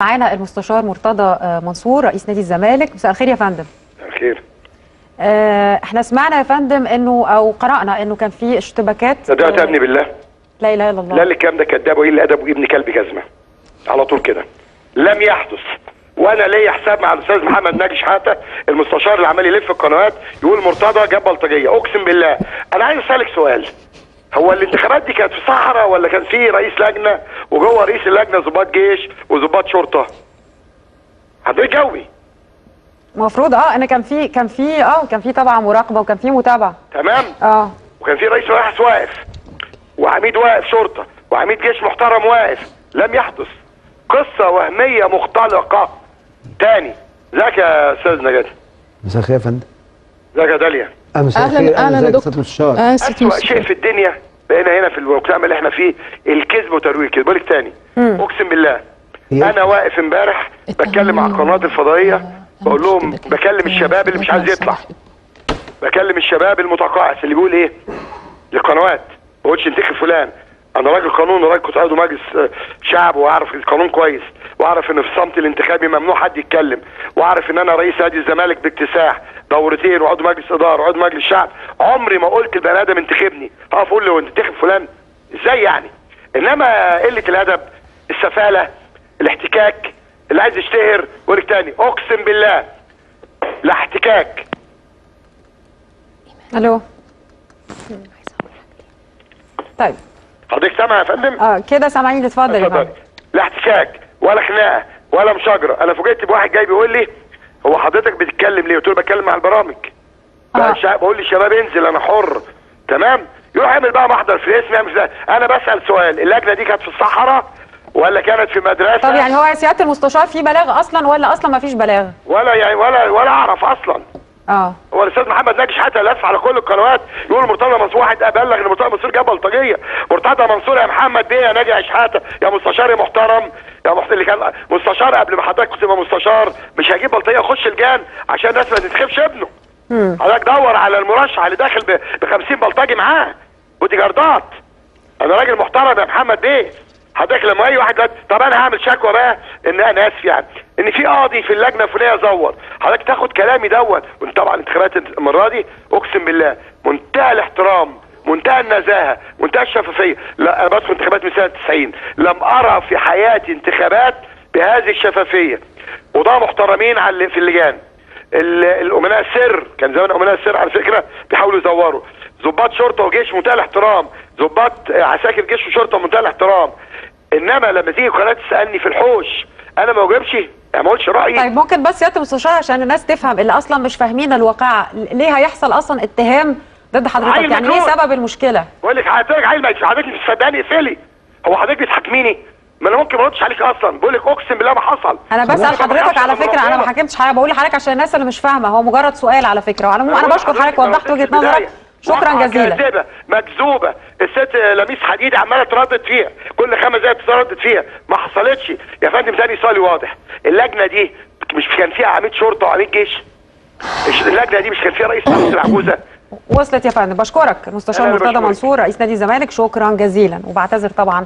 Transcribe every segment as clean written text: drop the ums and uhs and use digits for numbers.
معانا المستشار مرتضى منصور رئيس نادي الزمالك. مساء الخير يا فندم. مساء الخير. احنا سمعنا يا فندم انه او قرأنا انه كان في اشتباكات. صدقت يا ابني بالله؟ لا اله الا الله. لا الكلام ده كذاب وايه اللي ادبه ابن كلب جزمه على طول كده. لم يحدث. وانا ليا حساب مع الاستاذ محمد ناجي شحاته المستشار اللي عمال يلف القنوات يقول مرتضى جاب بلطجيه. اقسم بالله انا عايز اسالك سؤال، هو الانتخابات دي كانت في صحراء ولا كان في رئيس لجنه وجوه رئيس اللجنه ضباط جيش وضباط شرطه؟ حضرتك جاوبي. المفروض ان كان في طبعا مراقبه وكان في متابعه. تمام؟ وكان في رئيس مباحث واقف وعميد واقف شرطه وعميد جيش محترم واقف. لم يحدث. قصه وهميه مختلقه. تاني ازيك يا استاذ نجاة؟ مساء الخير يا فندم. ازيك يا داليا؟ مساء الخير. اهلا يا دكتور المستشار. اسوأ شيء في الدنيا بقينا هنا في المجتمع اللي احنا فيه الكذب وترويج الكذب. بقول لك تاني اقسم بالله انا واقف امبارح بتكلم مع القنوات الفضائيه بقول لهم بكلم الشباب اللي مش عايز يطلع، بكلم الشباب المتقاعس اللي بيقول ايه للقنوات ما بقولش انتخب فلان. انا راجل قانون وراجل كنت عضو مجلس شعب واعرف القانون كويس واعرف ان في الصمت الانتخابي ممنوع حد يتكلم واعرف ان انا رئيس نادي الزمالك باكتساح دورتين وعضو مجلس اداره وعضو مجلس شعب. عمري ما قلت البني ادم انتخبني هقف اقول له انتخب فلان ازاي يعني؟ انما قله الادب السفاله الاحتكاك اللي عايز يشتهر. بقول لك تاني اقسم بالله لا احتكاك. الو. طيب حضرتك سامع يا فندم؟ كده سامعين. اتفضل يا فندم. لا احتكاك ولا خناقه ولا مشاجره. انا فوجئت بواحد جاي بيقول لي هو حضرتك بتتكلم ليه؟ قلت له بتكلم مع البرامج. بقول لي الشباب انزل انا حر. تمام؟ يروح يعمل بقى محضر في الاسم يعمل. انا بسال سؤال، اللجنه دي كانت في الصحراء ولا كانت في مدرسه؟ طب يعني هو يا سياده المستشار في بلاغ اصلا ولا اصلا ما فيش بلاغ؟ ولا يعني ولا اعرف اصلا. هو الاستاذ محمد ناجي حتى لف على كل القنوات يقول مرتضى منصور. واحد ابلغ ان مرتضى منصور جاب بلطجيه. مرتضى منصور يا محمد بيه يا ناجي شحاته يا مستشار يا محترم يا اللي كان مستشار قبل ما حضرتك كنت تبقى مستشار مش هيجيب بلطجيه يخش الجان عشان الناس ما تنتخبش ابنه. حضرتك دور على المرشح اللي داخل ب 50 بلطجي معاه ودي جردات. انا راجل محترم يا محمد بيه. حضرتك لما اي واحد طب انا هعمل شكوى بقى ان انا اسف يعني ان في قاضي في اللجنه الفلانيه زور. حضرتك تاخد كلامي دوت. وانت طبعا انتخابات المره دي اقسم بالله منتهى الاحترام منتهى النزاهه منتهى الشفافيه. لا انا بدخل انتخابات من سنه 90 لم ارى في حياتي انتخابات بهذه الشفافيه. وده محترمين على في اللجان. الامناء السر كان زمان امناء السر على فكره بيحاولوا يزوروا. ضباط شرطه وجيش منتهى الاحترام. ضباط عساكر جيش وشرطه منتهى الاحترام. انما لما تيجي قناه تسالني في الحوش انا ما اجاوبش يعني ما اقولش رايي. طيب ممكن بس سياده المستشار عشان الناس تفهم اللي اصلا مش فاهمين الواقع ليه هيحصل اصلا اتهام ضد حضرتك؟ يعني ايه سبب المشكله؟ بقول لك حضرتك عيل حضرتك مش مصدقاني اقفلي. هو حضرتك بتحاكميني؟ ما انا ممكن ما اردش عليك اصلا. بقول لك اقسم بالله ما حصل. انا بسال حضرتك على فكره انا ما حكمتش حاجه بقول لحضرتك عشان الناس اللي مش فاهمه هو مجرد سؤال على فكره. وعلى العموم انا بشكر حضرتك وضحت وجهه نظرك. شكرا جزيلا. كاذبه مكذوبه. الست لميس حديد عماله تردد فيها كل 5 دقايق تردد فيها ما حصلتش يا فندم. تاني سؤالي واضح. اللجنه دي مش كان فيها عميد شرطه وعميد جيش؟ اللجنه دي مش كان فيها رئيس مجلس العجوزه؟ وصلت يا فندم. بشكرك المستشار مرتضى منصور رئيس نادي الزمالك. شكرا جزيلا وبعتذر طبعا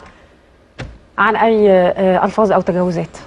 عن اي الفاظ او تجاوزات.